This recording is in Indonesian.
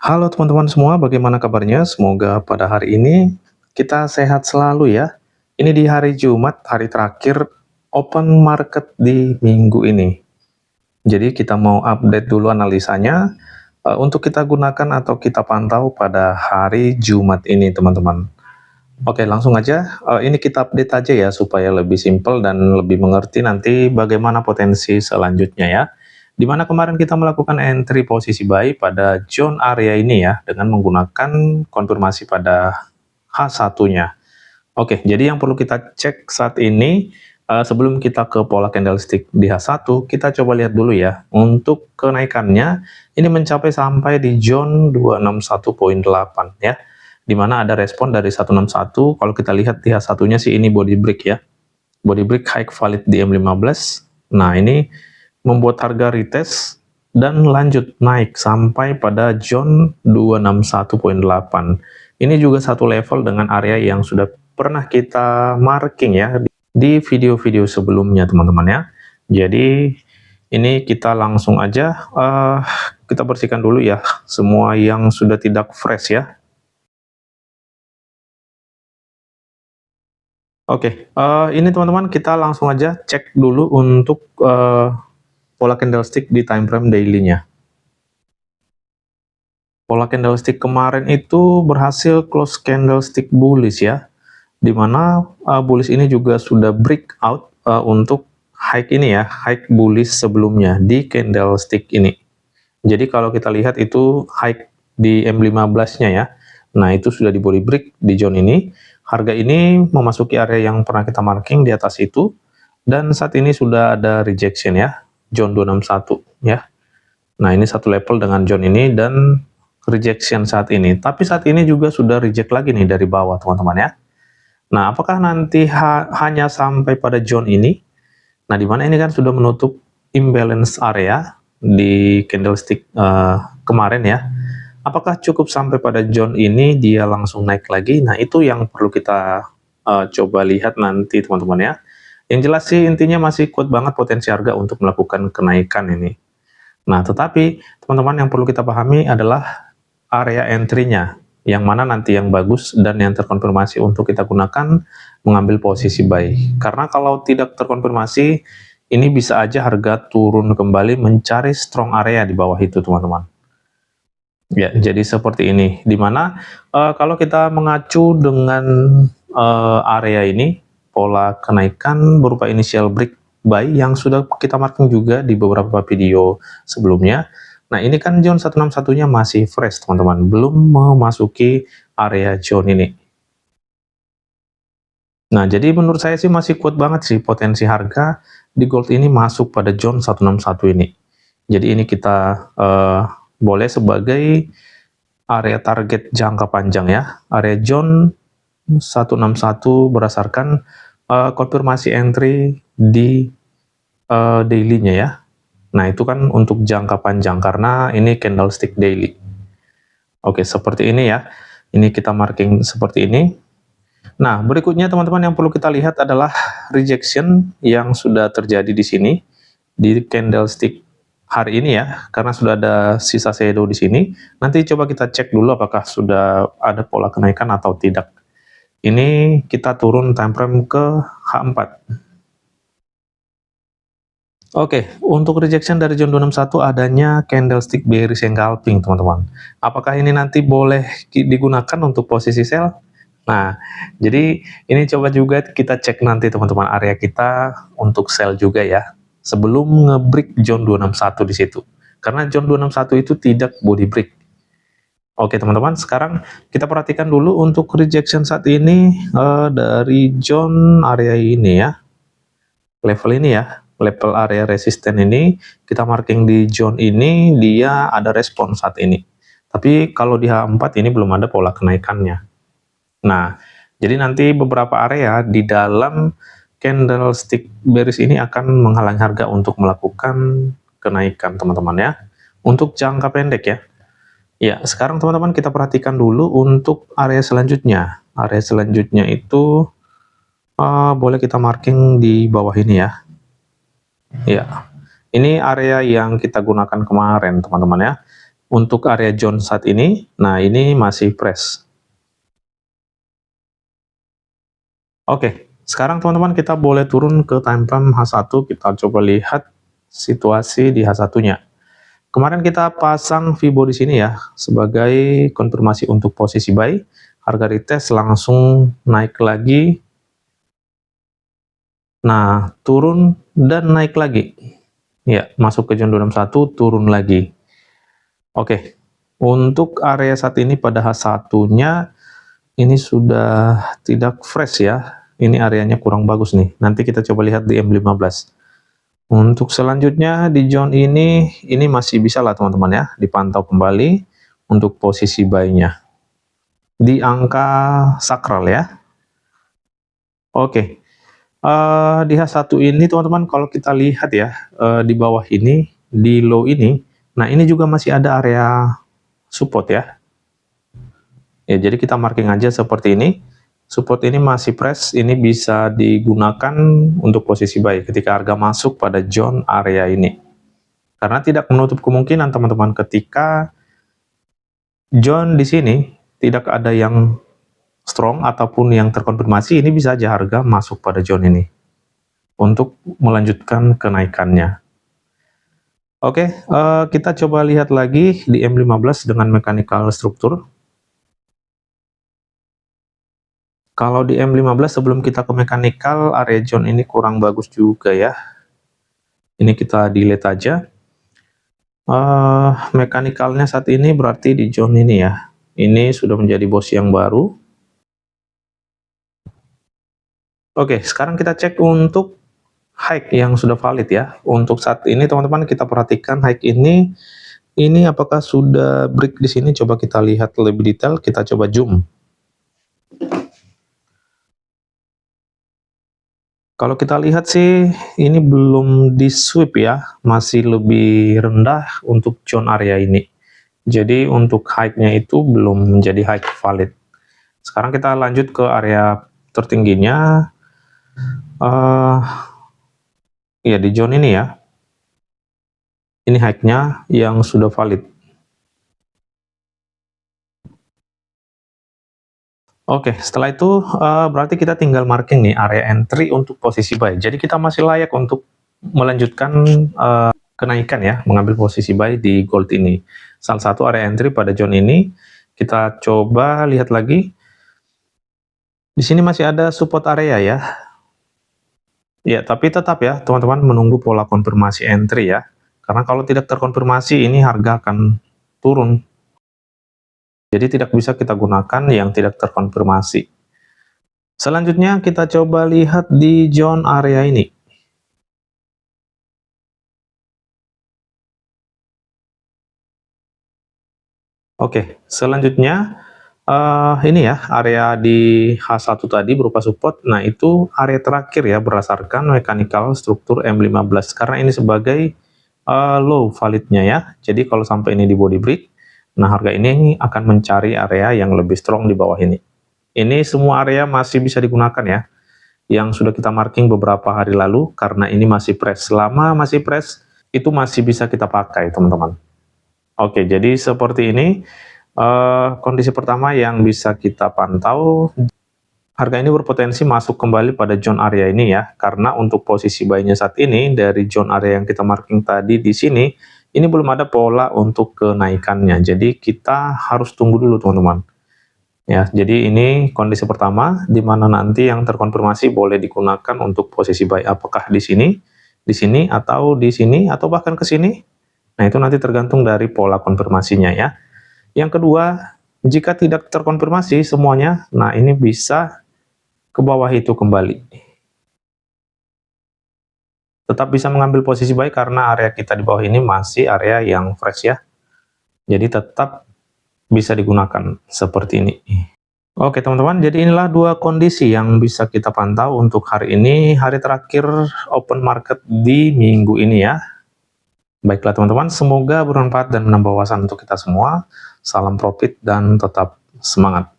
Halo teman-teman semua, bagaimana kabarnya? Semoga pada hari ini kita sehat selalu ya. Ini di hari Jumat, hari terakhir open market di minggu ini. Jadi kita mau update dulu analisanya untuk kita gunakan atau kita pantau pada hari Jumat ini teman-teman. Oke, langsung aja. Ini kita update aja ya supaya lebih simpel dan lebih mengerti nanti bagaimana potensi selanjutnya ya. Di mana kemarin kita melakukan entry posisi buy pada zone area ini ya dengan menggunakan konfirmasi pada H1-nya. Oke, jadi yang perlu kita cek saat ini sebelum kita ke pola candlestick di H1, kita coba lihat dulu ya. Untuk kenaikannya ini mencapai sampai di zone 261.8 ya. Di mana ada respon dari 161. Kalau kita lihat di H1-nya sih ini body break ya. Body break high valid di M15. Nah, ini membuat harga retest dan lanjut naik sampai pada zone 261.8. Ini juga satu level dengan area yang sudah pernah kita marking ya di video-video sebelumnya teman-teman ya. Jadi ini kita langsung aja kita bersihkan dulu ya semua yang sudah tidak fresh ya. Oke, ini teman-teman kita langsung aja cek dulu untuk pola candlestick di time frame daily-nya. Pola candlestick kemarin itu berhasil close candlestick bullish ya, di mana bullish ini juga sudah breakout untuk high ini ya, high bullish sebelumnya di candlestick ini. Jadi kalau kita lihat itu high di M15-nya ya, nah itu sudah di body break di zone ini. Harga ini memasuki area yang pernah kita marking di atas itu, dan saat ini sudah ada rejection ya, zone 261 ya. Nah ini satu level dengan zone ini dan rejection saat ini, tapi saat ini juga sudah reject lagi nih dari bawah teman-teman ya. Nah apakah nanti hanya sampai pada zone ini? Nah dimana ini kan sudah menutup imbalance area di candlestick kemarin ya. Apakah cukup sampai pada zone ini dia langsung naik lagi? Nah itu yang perlu kita coba lihat nanti teman-teman ya. Yang jelas sih intinya masih kuat banget potensi harga untuk melakukan kenaikan ini. Nah tetapi teman-teman yang perlu kita pahami adalah area entry-nya, yang mana nanti yang bagus dan yang terkonfirmasi untuk kita gunakan mengambil posisi buy. Karena kalau tidak terkonfirmasi, ini bisa aja harga turun kembali mencari strong area di bawah itu teman-teman. Ya, jadi seperti ini, dimana kalau kita mengacu dengan area ini, pola kenaikan berupa initial break buy yang sudah kita marking juga di beberapa video sebelumnya. Nah ini kan zone 161-nya masih fresh teman-teman, belum memasuki area zone ini. Nah jadi menurut saya sih masih kuat banget sih potensi harga di gold ini masuk pada zone 161 ini. Jadi ini kita boleh sebagai area target jangka panjang ya, area zone 161 berdasarkan konfirmasi entry di daily-nya ya. Nah itu kan untuk jangka panjang karena ini candlestick daily. Oke seperti ini ya, ini kita marking seperti ini. Nah berikutnya teman-teman yang perlu kita lihat adalah rejection yang sudah terjadi di sini di candlestick hari ini ya, karena sudah ada sisa shadow di sini. Nanti coba kita cek dulu apakah sudah ada pola kenaikan atau tidak. Ini kita turun time frame ke H4. Oke, untuk rejection dari zone 261 adanya candlestick bearish engulfing teman-teman. Apakah ini nanti boleh digunakan untuk posisi sell? Nah, jadi ini coba juga kita cek nanti teman-teman area kita untuk sell juga ya. Sebelum nge-break zone 261 di situ. Karena zone 261 itu tidak body break. Oke teman-teman, sekarang kita perhatikan dulu untuk rejection saat ini dari zone area ini ya. Level ini ya, level area resisten ini, kita marking di zone ini, dia ada respon saat ini. Tapi kalau di H4 ini belum ada pola kenaikannya. Nah, jadi nanti beberapa area di dalam candlestick bearish ini akan menghalangi harga untuk melakukan kenaikan teman-teman ya. Untuk jangka pendek ya. Ya, sekarang teman-teman kita perhatikan dulu untuk area selanjutnya. Area selanjutnya itu boleh kita marking di bawah ini ya. Ya, ini area yang kita gunakan kemarin teman-teman ya. Untuk area zone saat ini, nah ini masih fresh. Oke, sekarang teman-teman kita boleh turun ke time frame H1, kita coba lihat situasi di H1-nya. Kemarin kita pasang Fibo di sini ya, sebagai konfirmasi untuk posisi buy. Harga retest langsung naik lagi. Nah, turun dan naik lagi. Ya, masuk ke zone 261, turun lagi. Oke, untuk area saat ini pada H1-nya, ini sudah tidak fresh ya. Ini areanya kurang bagus nih. Nanti kita coba lihat di M15. Untuk selanjutnya di zone ini masih bisa lah teman-teman ya, dipantau kembali untuk posisi buy-nya di angka sakral ya. Oke, di H1 ini teman-teman kalau kita lihat ya, di bawah ini, di low ini, nah ini juga masih ada area support ya. Ya, jadi kita marking aja seperti ini. Support ini masih fresh, ini bisa digunakan untuk posisi buy ketika harga masuk pada zone area ini. Karena tidak menutup kemungkinan teman-teman ketika zone di sini tidak ada yang strong ataupun yang terkonfirmasi, ini bisa aja harga masuk pada zone ini untuk melanjutkan kenaikannya. Oke, kita coba lihat lagi di M15 dengan mechanical struktur. Kalau di M15 sebelum kita ke mechanical, area zone ini kurang bagus juga ya. Ini kita delete aja. Mechanical-nya saat ini berarti di zone ini ya. Ini sudah menjadi bos yang baru. Oke, sekarang kita cek untuk high yang sudah valid ya. Untuk saat ini teman-teman kita perhatikan high ini apakah sudah break di sini? Coba kita lihat lebih detail, kita coba zoom. Kalau kita lihat sih, ini belum di sweep ya, masih lebih rendah untuk zone area ini. Jadi untuk high-nya itu belum menjadi high valid. Sekarang kita lanjut ke area tertingginya. Ya di zone ini ya. Ini high-nya yang sudah valid. Oke, setelah itu berarti kita tinggal marking nih area entry untuk posisi buy. Jadi kita masih layak untuk melanjutkan kenaikan ya, mengambil posisi buy di gold ini. Salah satu area entry pada zone ini, kita coba lihat lagi. Di sini masih ada support area ya. Ya, tapi tetap ya teman-teman menunggu pola konfirmasi entry ya. Karena kalau tidak terkonfirmasi ini harga akan turun. Jadi tidak bisa kita gunakan yang tidak terkonfirmasi. Selanjutnya kita coba lihat di zone area ini. Oke, selanjutnya ini ya area di H1 tadi berupa support. Nah itu area terakhir ya berdasarkan mechanical struktur M15 karena ini sebagai low validnya ya. Jadi kalau sampai ini di body break, nah harga ini akan mencari area yang lebih strong di bawah ini. Ini semua area masih bisa digunakan ya, yang sudah kita marking beberapa hari lalu, karena ini masih fresh. Selama masih fresh, itu masih bisa kita pakai teman-teman. Oke, jadi seperti ini kondisi pertama yang bisa kita pantau. Harga ini berpotensi masuk kembali pada zone area ini ya, karena untuk posisi buy-nya saat ini dari zone area yang kita marking tadi di sini, ini belum ada pola untuk kenaikannya. Jadi kita harus tunggu dulu teman-teman. Ya, jadi ini kondisi pertama di mana nanti yang terkonfirmasi boleh digunakan untuk posisi buy, apakah di sini atau di sini atau bahkan ke sini. Nah, itu nanti tergantung dari pola konfirmasinya ya. Yang kedua, jika tidak terkonfirmasi semuanya, nah ini bisa ke bawah itu kembali. Tetap bisa mengambil posisi buy karena area kita di bawah ini masih area yang fresh ya. Jadi tetap bisa digunakan seperti ini. Oke teman-teman, jadi inilah dua kondisi yang bisa kita pantau untuk hari ini, hari terakhir open market di minggu ini ya. Baiklah teman-teman, semoga bermanfaat dan menambah wawasan untuk kita semua. Salam profit dan tetap semangat.